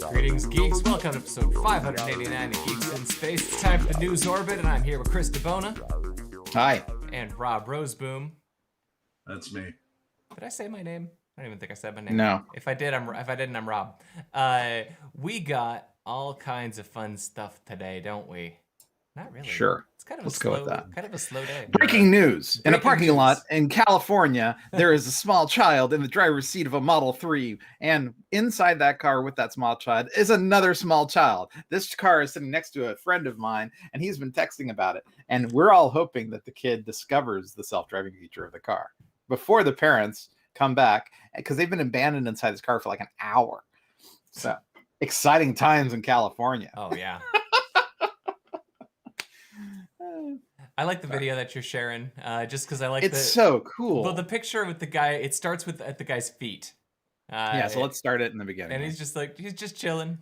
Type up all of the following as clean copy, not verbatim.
Greetings, geeks. Welcome to episode 589 of Geeks in Space. It's time for the news orbit, and I'm here with Chris DeBona. Hi. And Rob Roseboom. That's me. Did I say my name? I don't even think I said my name. No. If I didn't, I'm Rob. We got all kinds of fun stuff today, don't we? Not really. Sure. It's kind of Let's go with that. Kind of a slow day. Breaking news. In a parking news. lot in California, there is a small child in the driver's seat of a Model 3. And inside that car with that small child is another small child. This car is sitting next to a friend of mine, and he's been texting about it. And we're all hoping that the kid discovers the self-driving feature of the car before the parents come back, because they've been abandoned inside this car for like an hour. So, exciting times in California. Oh, yeah. I like the video that you're sharing, just because I like it's so cool. Well, the picture with the guy, it starts with at the guy's feet. Yeah, so let's start it in the beginning. And he's just chilling.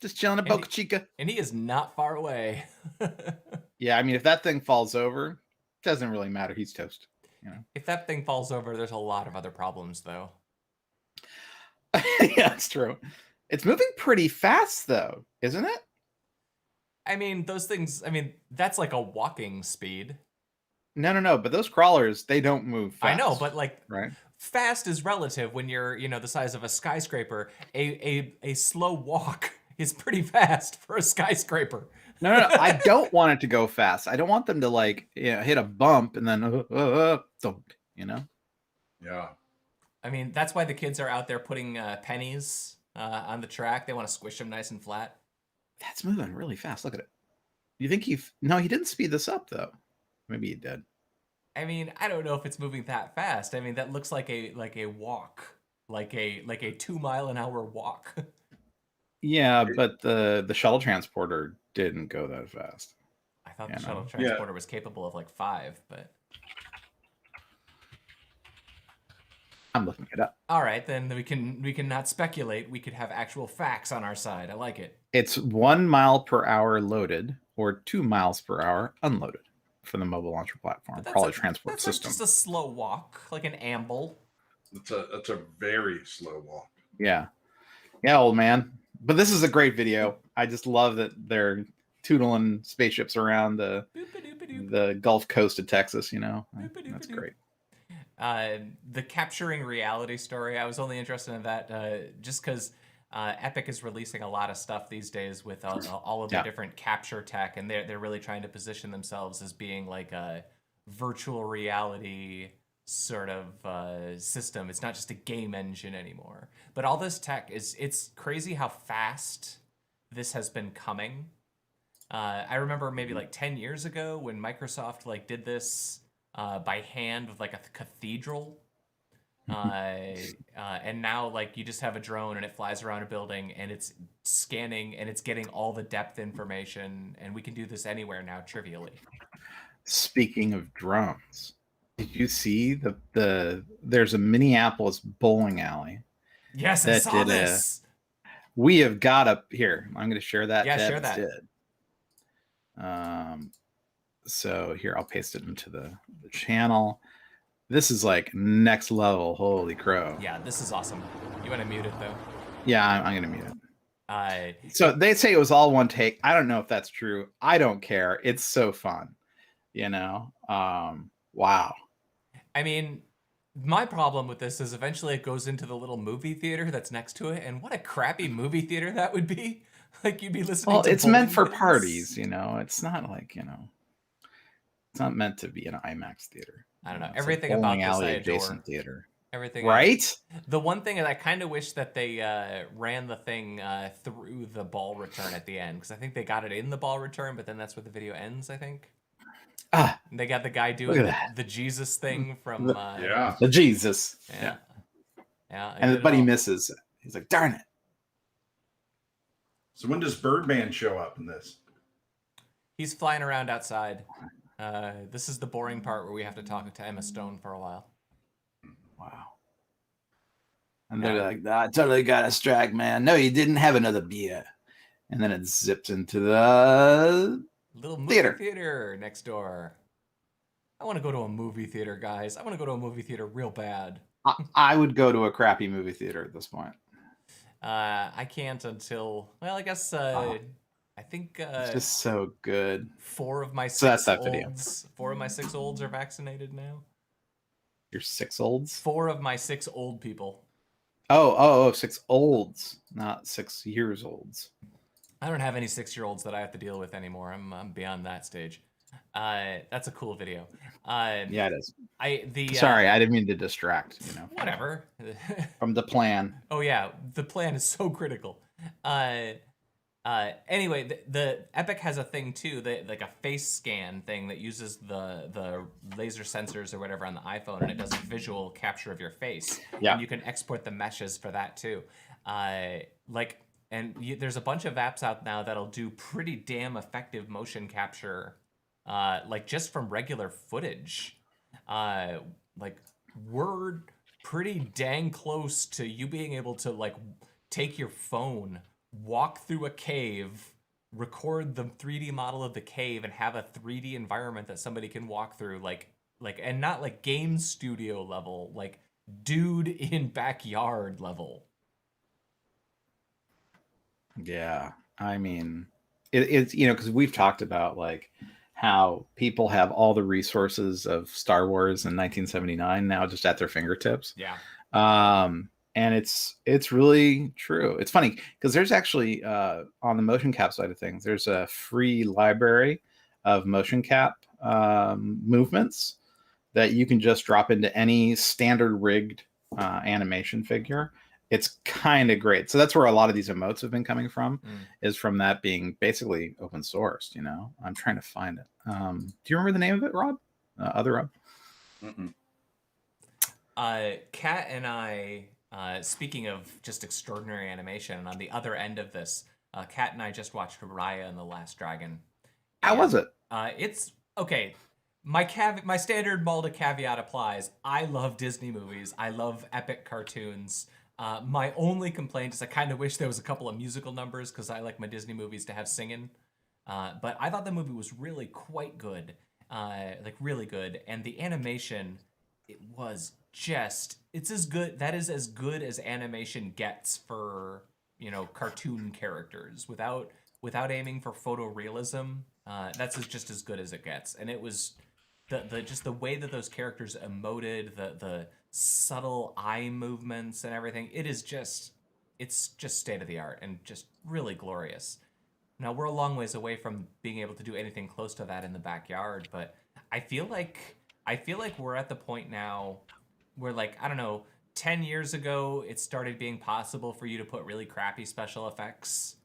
Just chilling at Boca Chica. And he is not far away. Yeah, I mean, if that thing falls over, doesn't really matter. He's toast. You know? If that thing falls over, there's a lot of other problems, though. Yeah, it's true. It's moving pretty fast, though, isn't it? I mean, those things, that's like a walking speed. No. But those crawlers, they don't move fast. I know, but right? Fast is relative when you're, the size of a skyscraper. A slow walk is pretty fast for a skyscraper. No. I don't want it to go fast. I don't want them to hit a bump and then don't, Yeah. I mean, that's why the kids are out there putting pennies on the track. They want to squish them nice and flat. That's moving really fast. Look at it. You think No, he didn't speed this up though. Maybe he did. I mean, I don't know if it's moving that fast. I mean, that looks like a walk, like a 2-mile-an-hour walk. Yeah, but the shuttle transporter didn't go that fast. I thought the shuttle transporter was capable of 5, but I'm looking it up. All right, then we can not speculate. We could have actual facts on our side. I like it. It's 1 mile per hour loaded or 2 miles per hour unloaded for the mobile launcher platform. Probably transport system. That's just a slow walk, like an amble. It's a very slow walk. Yeah, old man. But this is a great video. I just love that they're tootling spaceships around the Gulf Coast of Texas. That's great. The capturing reality story, I was only interested in that just because Epic is releasing a lot of stuff these days with all of the different capture tech, and they're really trying to position themselves as being like a virtual reality sort of system. It's not just a game engine anymore. But all this tech it's crazy how fast this has been coming. I remember maybe 10 years ago when Microsoft did this by hand with a cathedral. And now you just have a drone and it flies around a building and it's scanning and it's getting all the depth information, and we can do this anywhere now trivially. Speaking of drones, did you see there's a Minneapolis bowling alley? Yes, I saw this. We have got up here. I'm going to share that. Yeah, share that. So here, I'll paste it into the channel. This is next level. Holy crow. Yeah, this is awesome. You want to mute it though? Yeah, I'm going to mute it. So they say it was all one take. I don't know if that's true. I don't care. It's so fun. Wow. I mean, my problem with this is eventually it goes into the little movie theater that's next to it, and what a crappy movie theater that would be. You'd be listening to it's meant for things. Parties, It's not it's not meant to be an IMAX theater. I don't know. Everything about this I adore. Adjacent theater. Everything. Right? The one thing is I kind of wish that they ran the thing through the ball return at the end, because I think they got it in the ball return, but then that's where the video ends, I think. And they got the guy doing the Jesus thing from... the Jesus. Yeah. And but he misses. He's like, darn it. So when does Birdman show up in this? He's flying around outside. This is the boring part where we have to talk to Emma Stone for a while. Wow. And they're like, I totally got a strike, man. No, you didn't have another beer. And then it zips into the little movie theater next door. I want to go to a movie theater, guys. I want to go to a movie theater real bad. I would go to a crappy movie theater at this point. I can't until, well, I guess I think It's just so good. four of my So that's six that video. olds are vaccinated now. Your 6 olds? 4 of my 6 old people. Oh, 6 olds, not 6 years olds. I don't have any 6-year-olds that I have to deal with anymore. I'm beyond that stage. That's a cool video. Yeah, it is. The Sorry, I didn't mean to distract. Whatever. From the plan. Oh yeah, the plan is so critical. Anyway, the Epic has a thing too, like a face scan thing that uses the laser sensors or whatever on the iPhone, and it does a visual capture of your face. Yeah. And you can export the meshes for that too. There's a bunch of apps out now that'll do pretty damn effective motion capture, like just from regular footage. Like we're pretty dang close to you being able to like take your phone, walk through a cave, record the 3D model of the cave, and have a 3D environment that somebody can walk through, and not like game studio level, like dude in backyard level. Yeah, I mean, it's because we've talked about like how people have all the resources of Star Wars in 1979 now just at their fingertips. Yeah. And it's really true. It's funny because there's actually on the motion cap side of things, there's a free library of motion cap movements that you can just drop into any standard rigged animation figure. It's kind of great. So that's where a lot of these emotes have been coming from, is from that being basically open sourced. I'm trying to find it. Do you remember the name of it, Rob? Other Rob? Kat and I, speaking of just extraordinary animation, and on the other end of this, Kat and I just watched Raya and the Last Dragon. How was it? It's okay. My standard Malda caveat applies. I love Disney movies. I love epic cartoons. My only complaint is I kind of wish there was a couple of musical numbers because I like my Disney movies to have singing. But I thought the movie was really quite good, really good, and the animation, it was it's as good. That is as good as animation gets for cartoon characters without aiming for photorealism. That's just as good as it gets, and it was the way that those characters emoted, the subtle eye movements and everything. It's just state of the art and just really glorious. Now we're a long ways away from being able to do anything close to that in the backyard, but I feel like we're at the point now where, like, I don't know, 10 years ago it started being possible for you to put really crappy special effects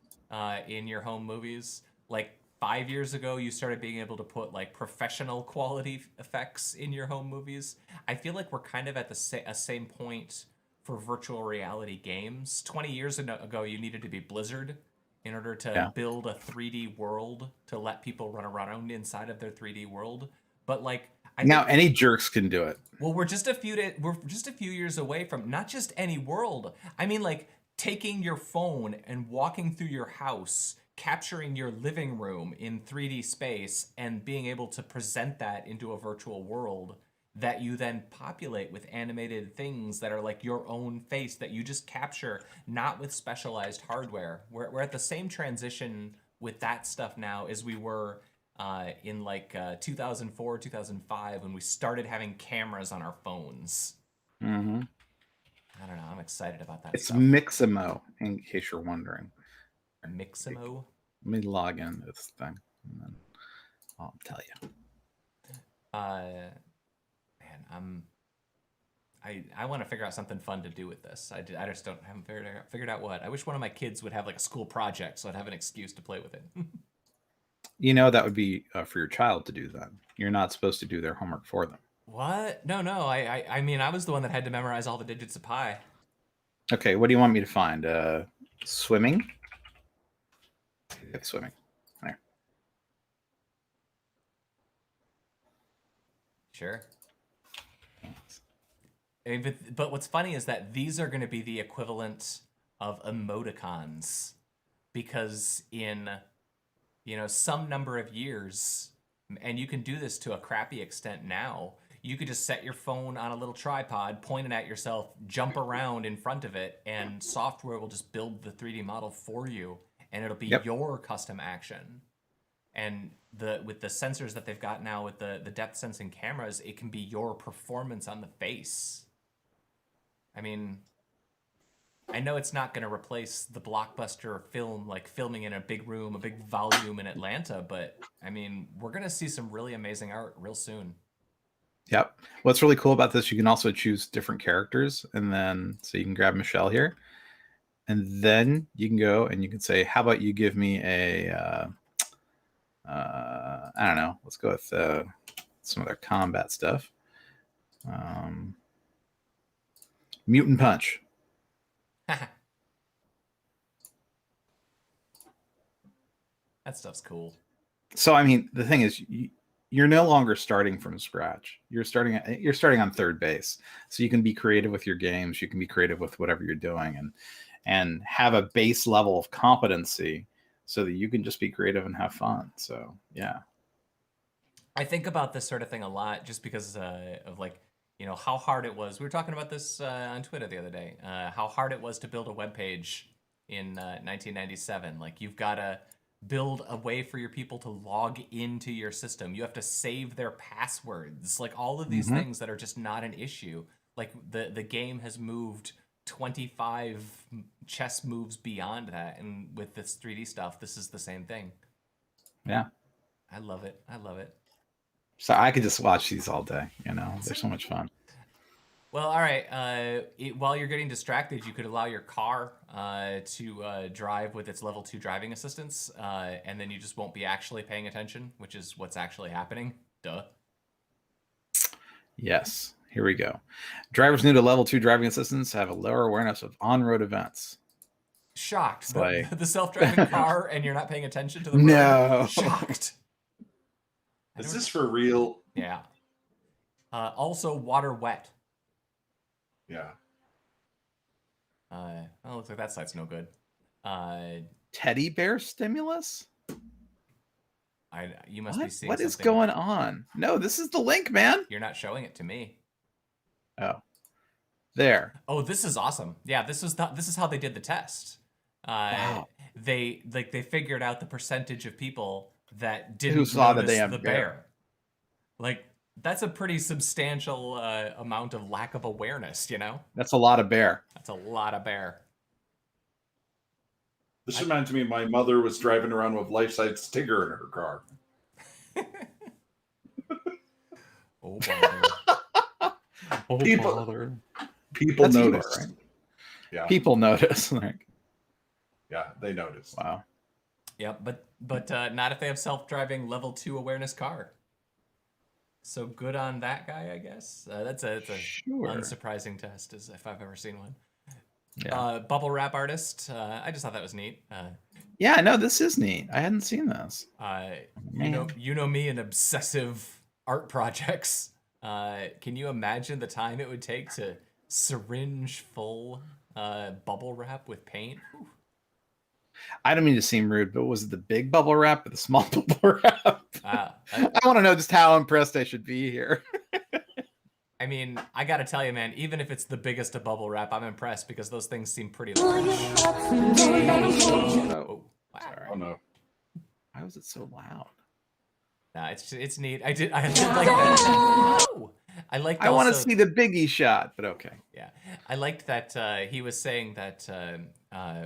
in your home movies. Like 5 years ago, you started being able to put like professional quality effects in your home movies. I feel like we're kind of at the same point for virtual reality games. 20 years ago, you needed to be Blizzard in order to build a 3D world to let people run around inside of their 3D world. But like, now any jerks can do it. Well, we're just a few years away from not just any world. I mean, like taking your phone and walking through your house, capturing your living room in 3D space, and being able to present that into a virtual world that you then populate with animated things that are like your own face that you just capture, not with specialized hardware. We're at the same transition with that stuff now as we were in 2004, 2005 when we started having cameras on our phones. Mm-hmm. I don't know. I'm excited about that. It's Mixamo, in case you're wondering. Mixamo? Let me log in this thing, and then I'll tell you. Man, I want to figure out something fun to do with this. I just haven't figured out what. I wish one of my kids would have like a school project so I'd have an excuse to play with it. That would be for your child to do that. You're not supposed to do their homework for them. What? No. I mean, I was the one that had to memorize all the digits of pi. Okay, what do you want me to find? Swimming? Okay, swimming. There. Sure. But what's funny is that these are going to be the equivalent of emoticons, because in some number of years, And you can do this to a crappy extent now. You could just set your phone on a little tripod, point it at yourself, jump around in front of it, and software will just build the 3D model for you, and it'll be your custom action. And with the sensors that they've got now with the depth sensing cameras, it can be your performance on the face. I mean, I know it's not going to replace the blockbuster film, like filming in a big room, a big volume in Atlanta, but I mean, we're going to see some really amazing art real soon. Yep. What's really cool about this, you can also choose different characters, and then so you can grab Michelle here, and then you can go and you can say, how about you give me a I don't know, let's go with some other combat stuff. Mutant Punch. That stuff's cool. So I mean, the thing is, you're no longer starting from scratch. You're starting on third base, so you can be creative with your games. You can be creative with whatever you're doing, and have a base level of competency, so that you can just be creative and have fun. So yeah, I think about this sort of thing a lot, just because of like, you know, how hard it was. We were talking about this on Twitter the other day. How hard it was to build a web page in 1997. Like, you've got to build a way for your people to log into your system. You have to save their passwords. Like, all of these things that are just not an issue. Like, the game has moved 25 chess moves beyond that, and with this 3D stuff, this is the same thing. Yeah, I love it. I love it. So I could just watch these all day. You know, they're so much fun. Well, all right. While you're getting distracted, you could allow your car to drive with its level 2 driving assistance, and then you just won't be actually paying attention, which is what's actually happening. Duh. Yes. Here we go. Drivers new to level 2 driving assistance have a lower awareness of on-road events. Shocked. Like... the self-driving car, and you're not paying attention to the road. No. Shocked. Is this for real? Yeah. Also, water wet. Yeah. Well, it looks like that site's no good. Teddy bear stimulus? You must be seeing what is something. going on? No, this is the link, man. You're not showing it to me. Oh, there. Oh, this is awesome. Yeah, this is how they did the test. Wow. They figured out the percentage of people that didn't Who saw notice the damn the bear. Like, that's a pretty substantial amount of lack of awareness, you know? That's a lot of bear. That's a lot of bear. This reminds me of my mother was driving around with life-size Tigger in her car. Oh, bother. People That's notice. Right? Yeah. People notice. Like, yeah, they notice. Wow. Yeah, but not if they have self-driving level 2 awareness car. So good on that guy, I guess. That's a unsurprising test, as if I've ever seen one. Yeah. Bubble wrap artist. I just thought that was neat. Yeah, no, this is neat. I hadn't seen this. You know me and obsessive art projects. Can you imagine the time it would take to syringe full bubble wrap with paint? Whew. I don't mean to seem rude, but was it the big bubble wrap or the small bubble wrap? I want to know just how impressed I should be here. I mean, I gotta tell you, man, even if it's the biggest of bubble wrap, I'm impressed because those things seem pretty large. Oh, sorry. Oh no. Why was it so loud? Nah, it's neat. I did like that. No! I want to see the biggie shot, but okay. Yeah, I liked that he was saying that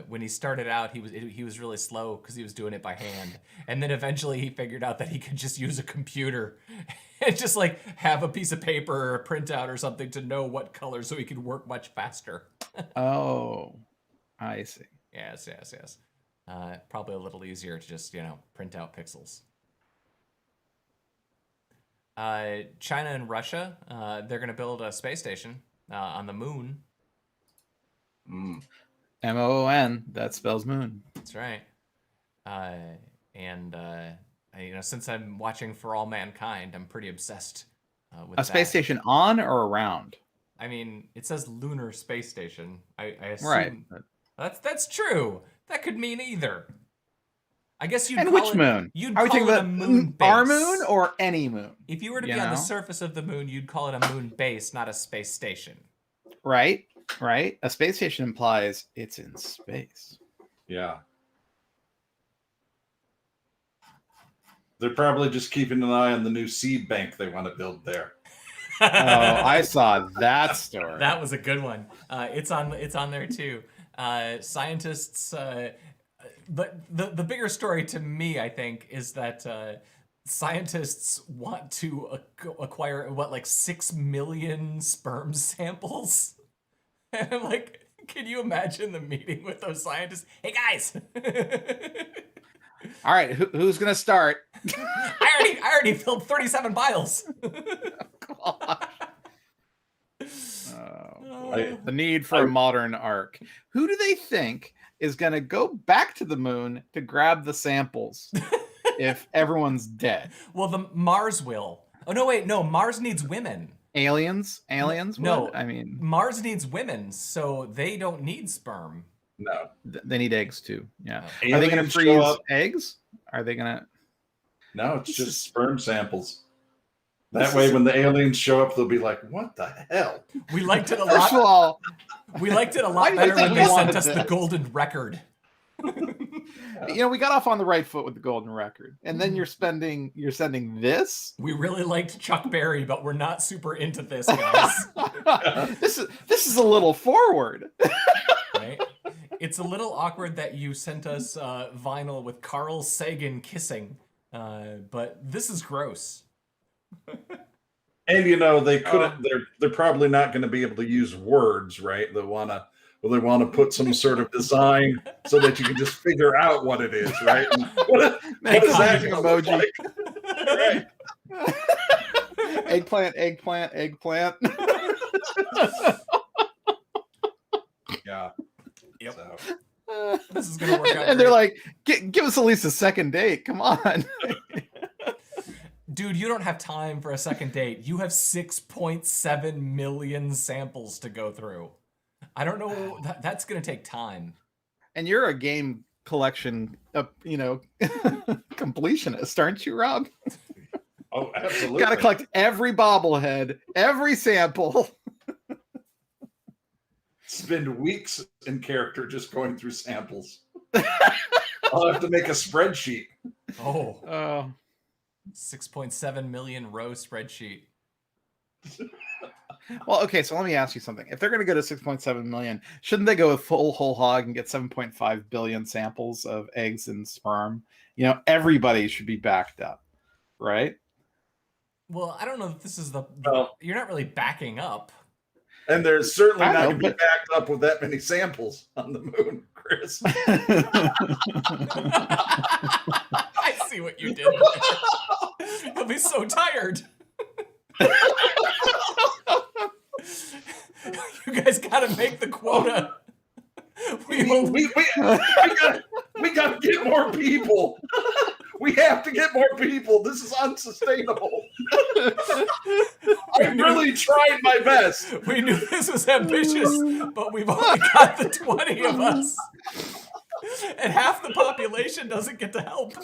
when he started out, he was really slow because he was doing it by hand, and then eventually he figured out that he could just use a computer and just like have a piece of paper or a printout or something to know what color, so he could work much faster. Oh, I see. Yes. Probably a little easier to just print out pixels. China and Russia, they're going to build a space station on the moon. MOON, that spells moon. That's right. Since I'm watching For All Mankind, I'm pretty obsessed with a space station on or around? I mean, it says lunar space station. I assume right. That's true. That could mean either. I guess you'd And call which it, moon? You'd Are we call talking it a about? moon Our moon base. or any moon? If you were to be You on the know? surface of the moon, you'd call it a moon base, not a space station. Right. Right. A space station implies it's in space. Yeah. They're probably just keeping an eye on the new seed bank they want to build there. Oh, I saw that story. That was a good one. It's on there too. Scientists, but the bigger story to me, I think, is that scientists want to acquire what, like 6 million sperm samples. And I'm like, can you imagine the meeting with those scientists? Hey guys. All right, who's gonna start? I already filled 37 vials. The need for a modern ark. Who do they think is going to go back to the moon to grab the samples if everyone's dead? Well, the Mars will. Oh no, wait, no. Mars needs women. Aliens? No, would? I mean, Mars needs women, so they don't need sperm. No. They need eggs too. Yeah. Aliens Are they going to show freeze up. eggs? Are they going to? No, it's just sperm samples. That way, when the aliens show up, they'll be like, "What the hell?" We liked it a First of lot. all, We liked it a Why lot do you better think when we they sent wanted us the this? golden record. we got off on the right foot with the golden record, and then you're sending this. We really liked Chuck Berry, but we're not super into this, guys. This is a little forward. Right? It's a little awkward that you sent us vinyl with Carl Sagan kissing, but this is gross. And they couldn't. They're probably not going to be able to use words, right? They want to put some sort of design so that you can just figure out what it is, right? What is that emoji? Right. Eggplant. Yeah. Yep. So. This is gonna work out. And they're like, give us at least a second date. Come on. Dude, you don't have time for a second date. You have 6.7 million samples to go through. I don't know. That's going to take time. And you're a game collection, completionist, aren't you, Rob? Oh, absolutely. Got to collect every bobblehead, every sample. Spend weeks in character just going through samples. I'll have to make a spreadsheet. Oh. 6.7 million row spreadsheet. Well, okay, so let me ask you something. If they're going to go to 6.7 million, shouldn't they go with full whole hog and get 7.5 billion samples of eggs and sperm? Everybody should be backed up, right? Well, I don't know if this is you're not really backing up. And there's certainly not going to be backed up with that many samples on the moon, Chris. I see what you did there. You'll be so tired. You guys got to make the quota. We got to get more people. We have to get more people. This is unsustainable. I really tried my best. We knew this was ambitious, but we've only got the 20 of us. And half the population doesn't get to help.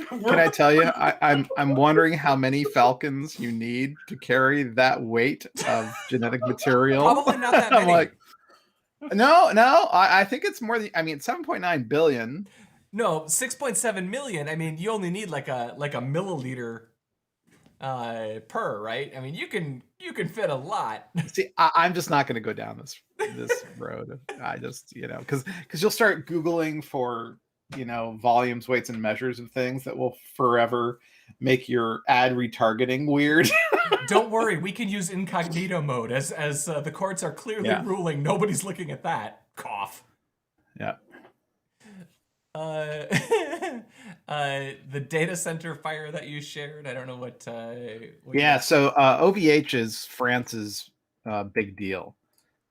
Can I tell you, I'm wondering how many falcons you need to carry that weight of genetic material. Probably not that many. I'm like, no, I think it's more than, 7.9 billion. No, 6.7 million. I mean, you only need like a milliliter per, right? I mean, you can fit a lot. See, I'm just not going to go down this road. I just, because you'll start Googling for, volumes, weights, and measures of things that will forever make your ad retargeting weird. Don't worry, we can use incognito mode as the courts are clearly ruling nobody's looking at that. Cough. Yeah. The data center fire that you shared, I don't know what so OVH is France's big deal,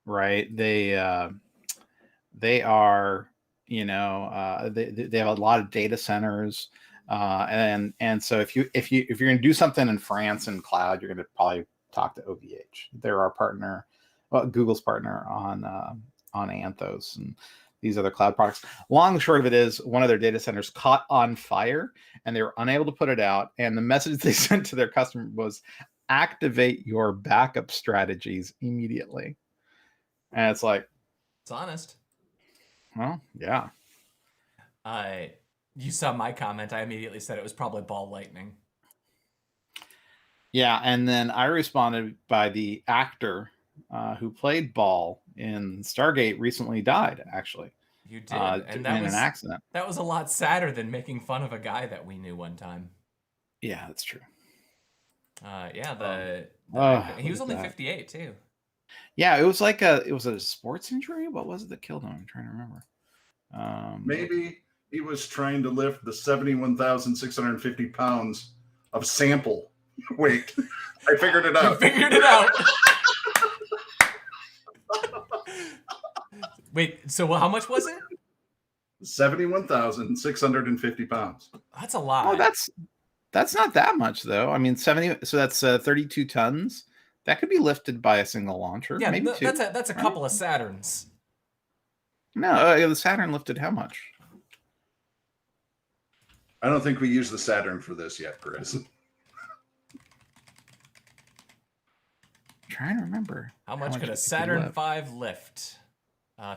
right? They are, they have a lot of data centers, and so if you're going to do something in France in cloud, you're going to probably talk to OVH. They're our partner, Google's partner on Anthos, and these other cloud products. Long and short of it is, one of their data centers caught on fire, and they were unable to put it out. And the message they sent to their customer was, "Activate your backup strategies immediately." And it's like, it's honest. well, yeah. You saw my comment. I immediately said it was probably ball lightning. Yeah, and then I responded by the actor who played Ball in Stargate recently died, actually. You did, and that was an accident. That was a lot sadder than making fun of a guy that we knew one time. Yeah, that's true. Yeah, he was only 58 too. Yeah, it was like a sports injury. What was it that killed him? I'm trying to remember. Maybe he was trying to lift the 71,650 pounds of sample weight. I figured it out. You figured it out. Wait, so how much was it? 71,650 pounds. That's a lot. Oh, that's not that much though. I mean, 70. So that's 32 tons. That could be lifted by a single launcher. Yeah, maybe two. That's a couple of Saturns. No, the Saturn lifted how much? I don't think we use the Saturn for this yet, Chris. Trying to remember. How much could a Saturn V lift?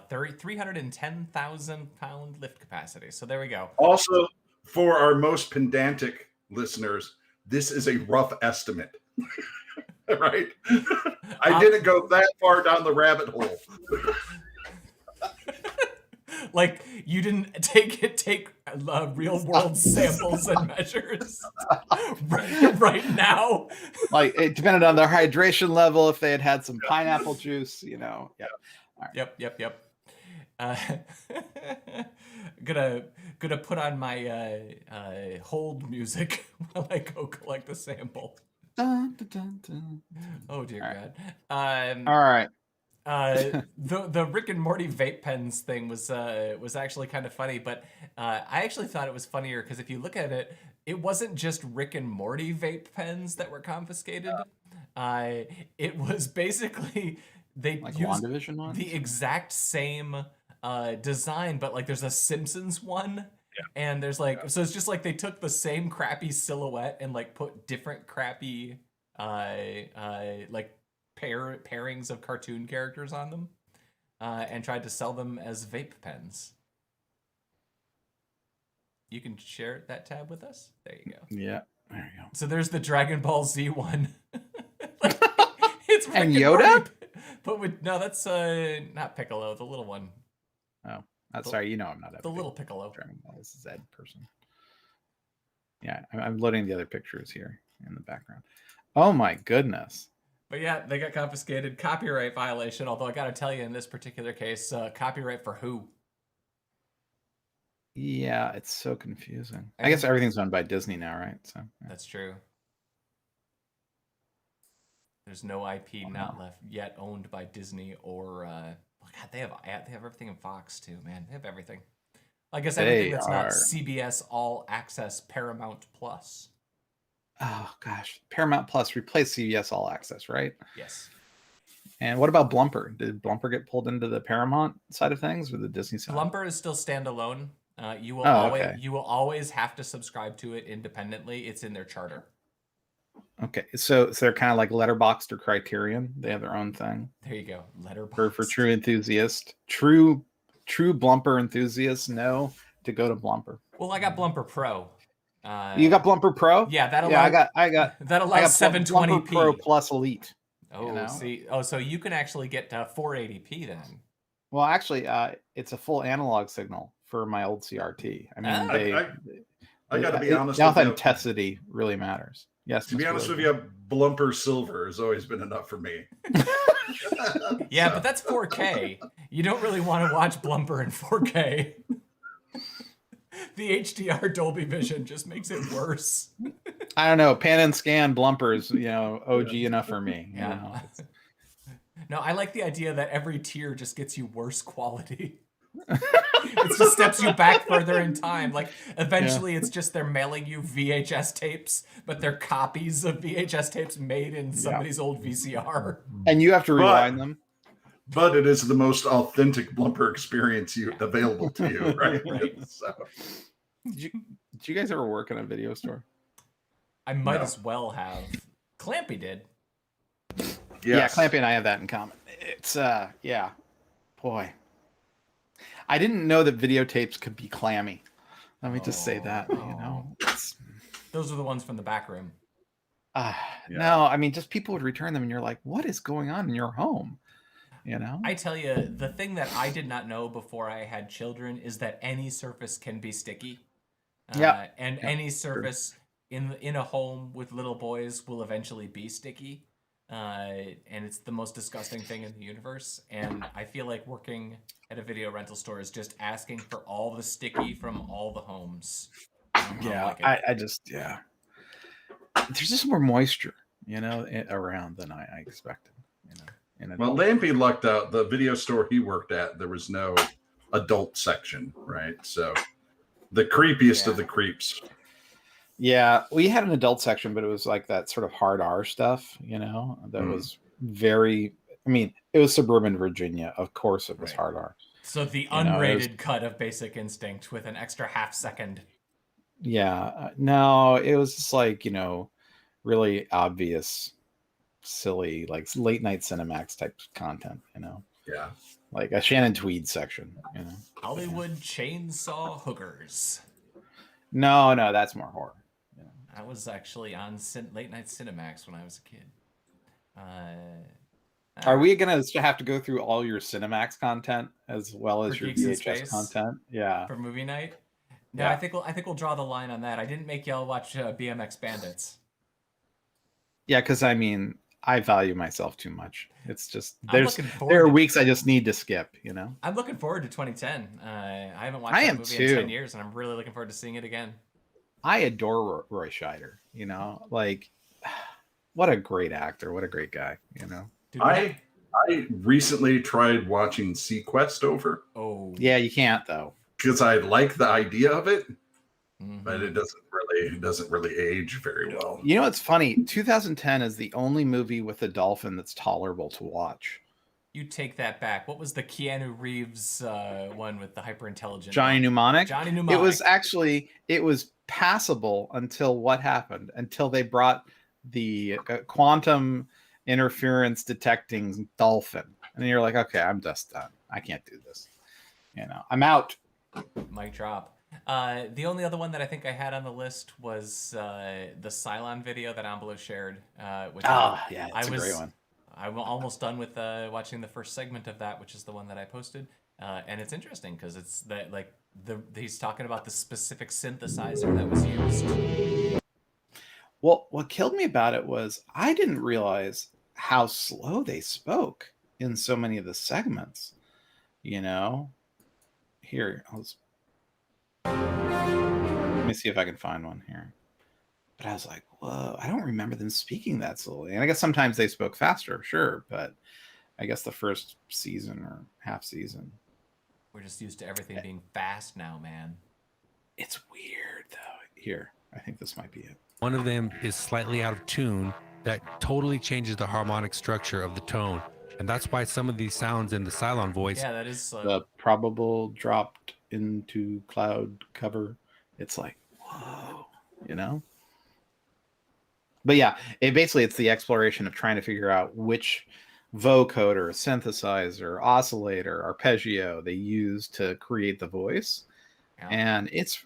310,000 pound lift capacity. So there we go. Also, for our most pedantic listeners, this is a rough estimate. Right? I didn't go that far down the rabbit hole. Like, you didn't take real world samples and measures right now. Like, it depended on their hydration level. If they had some pineapple juice, Yeah. Right. Yep. Gonna put on my hold music while I go collect the sample. Dun, dun, dun. Oh dear God. All right. The Rick and Morty vape pens thing was actually kind of funny, but I actually thought it was funnier because if you look at it, it wasn't just Rick and Morty vape pens that were confiscated. It was basically they Like used WandaVision ones? the exact same design, but like there's a Simpsons one. Yeah. And there's like, so it's just like they took the same crappy silhouette and like put different crappy like pairings of cartoon characters on them and tried to sell them as vape pens. You can share that tab with us. There you go. Yeah, there you go. So there's the Dragon Ball Z one. Like, it's Rick and Yoda? Morty, but no, that's not Piccolo, the little one. Oh. Sorry, I'm not the little Piccolo. Dragon Ball Z person. Yeah, I'm loading the other pictures here in the background. Oh my goodness. But yeah, they got confiscated. Copyright violation, although I got to tell you, in this particular case, copyright for who? Yeah, it's so confusing. I guess everything's owned by Disney now, right? So yeah. That's true. There's no IP not left yet owned by Disney or... God, they have everything in Fox too, man. They have everything. I guess everything that's not CBS All Access Paramount Plus. Oh gosh, Paramount Plus replaced CBS All Access, right? Yes. And what about Blumper? Did Blumper get pulled into the Paramount side of things or the Disney side? Blumper is still standalone. You will always have to subscribe to it independently. It's in their charter. Okay, so they're kind of like Letterboxd or Criterion. They have their own thing. There you go, Letterboxd. For true enthusiasts, true Blumper enthusiasts know to go to Blumper. Well, I got Blumper Pro. You got Blumper Pro? Yeah, that allows. Yeah, I got that allows 720p. Blumper Pro Plus Elite. Oh, see, so you can actually get 480p then. Well, actually, it's a full analog signal for my old CRT. I mean, I got to be honest with you. Authenticity really matters. Yes. To be honest with you, Blumper Silver has always been enough for me. Yeah, but that's 4K. You don't really want to watch Blumper in 4K. The HDR Dolby Vision just makes it worse. I don't know. Pan and scan Blumpers, OG enough for me. Yeah. No, I like the idea that every tier just gets you worse quality. It just steps you back further in time. Like eventually it's just they're mailing you VHS tapes, but they're copies of VHS tapes made in somebody's old VCR. And you have to rewind them. but it is the most authentic blumper experience available to you, right? Right. So, Did you guys ever work in a video store? I might No. as well have. Clampy did. Yeah, yes. Clampy and I have that in common. It's yeah, boy. I didn't know that videotapes could be clammy. Let me just say that, you know. Those are the ones from the back room. No, I mean, just people would return them, and you're like, "What is going on in your home?" You know. I tell you, the thing that I did not know before I had children is that any surface can be sticky. Yeah. And any surface in a home with little boys will eventually be sticky. And it's the most disgusting thing in the universe. And I feel like working at a video rental store is just asking for all the sticky from all the homes. I just there's just more moisture, you know, around than I expected. You know, Well, Lampy lucked out. The video store he worked at, there was no adult section, right? So the creepiest of the creeps. Yeah, we had an adult section, but it was like that sort of hard R stuff, you know, that was very, I mean, it was suburban Virginia. Of course it was hard R. So the unrated cut of Basic Instinct with an extra half second. Yeah, no, it was just like, you know, really obvious, silly, like late night Cinemax type content, you know. Yeah. Like a Shannon Tweed section, you know. Hollywood chainsaw hookers. No, that's more horror. You know. I was actually on late night Cinemax when I was a kid. Are we gonna have to go through all your Cinemax content as well as your VHS content? Yeah, for movie night. No, I think we'll draw the line on that. I didn't make y'all watch BMX Bandits. Yeah, because I mean, I value myself too much. It's just there are weeks I just need to skip. You know. I'm looking forward to 2010. I haven't watched that movie in 10 years, and I'm really looking forward to seeing it again. I adore Roy Scheider. You know, like what a great actor, what a great guy. You know. Dude, I recently tried watching Sequest over. Oh. Yeah, you can't though. Because I like the idea of it, but it doesn't really age very well. You know, it's funny. 2010 is the only movie with a dolphin that's tolerable to watch. You take that back. What was the Keanu Reeves one with the hyper-intelligent Johnny Mnemonic? Johnny Mnemonic. It was passable until what happened? Until they brought the quantum interference detecting dolphin, and you're like, okay, I'm just done. I can't do this. You know, I'm out. Mic drop. The only other one that I think I had on the list was the Cylon video that Amblo shared. Which it's a great one. I'm almost done with watching the first segment of that, which is the one that I posted, and it's interesting because it's that he's talking about the specific synthesizer that was used. Well, what killed me about it was I didn't realize how slow they spoke in so many of the segments. You know. Here, let me see if I can find one here. But I was like, whoa, I don't remember them speaking that slowly. And I guess sometimes they spoke faster, sure, but I guess the first season or half season. We're just used to everything being fast now, man. It's weird, though. Here, I think this might be it. One of them is slightly out of tune that totally changes the harmonic structure of the tone. And that's why some of these sounds in the Cylon voice. Yeah, that is the probable dropped into cloud cover. It's like, whoa, you know? But yeah, it's the exploration of trying to figure out which vocoder, synthesizer, oscillator, arpeggio they use to create the voice. Yeah. And it's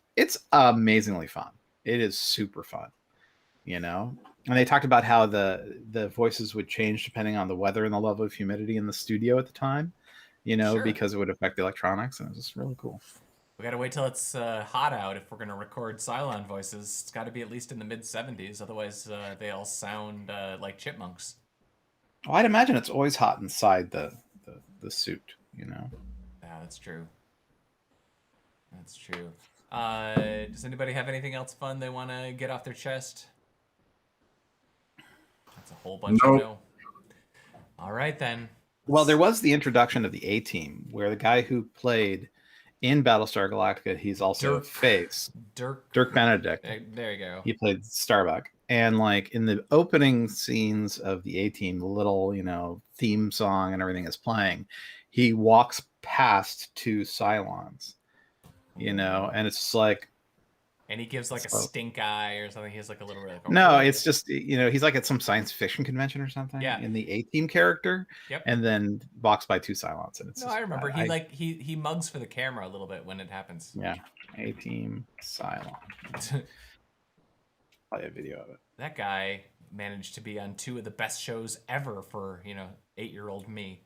amazingly fun. It is super fun, you know? And they talked about how the voices would change depending on the weather and the level of humidity in the studio at the time, you know, because it would affect the electronics. And it was just really cool. We got to wait till it's hot out if we're going to record Cylon voices. It's got to be at least in the mid-70s. Otherwise, they all sound like chipmunks. Well, I'd imagine it's always hot inside the suit, you know? Yeah, that's true. That's true. Does anybody have anything else fun they want to get off their chest? That's a whole bunch of no. All right, then. Well, there was the introduction of the A-Team, where the guy who played in Battlestar Galactica, he's also Face. Dirk Benedict. There you go. He played Starbuck. And like in the opening scenes of the A-Team, the little, theme song and everything is playing, he walks past 2 Cylons, and it's just like, and he gives like a stink eye or something. He has like a little like, no, it's just, he's like at some science fiction convention or something. Yeah. In the A-Team character. Yep. And then walks by 2 Cylons, and it's I remember he mugs for the camera a little bit when it happens. Yeah. A-Team Cylon. Play a video of it. That guy managed to be on 2 of the best shows ever for 8-year-old me.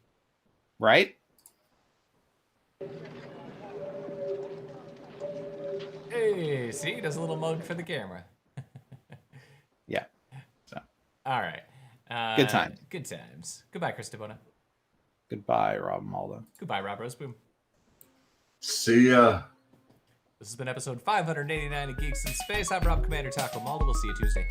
Right? Hey, see, he does a little mug for the camera. Yeah. So. All right. Good times. Good times. Goodbye, Chris DeBona. Goodbye, Rob Maldo. Goodbye, Rob Roseboom. See ya. This has been episode 589 of Geeks in Space. I'm Rob Commander Taco Maldo. We'll see you Tuesday.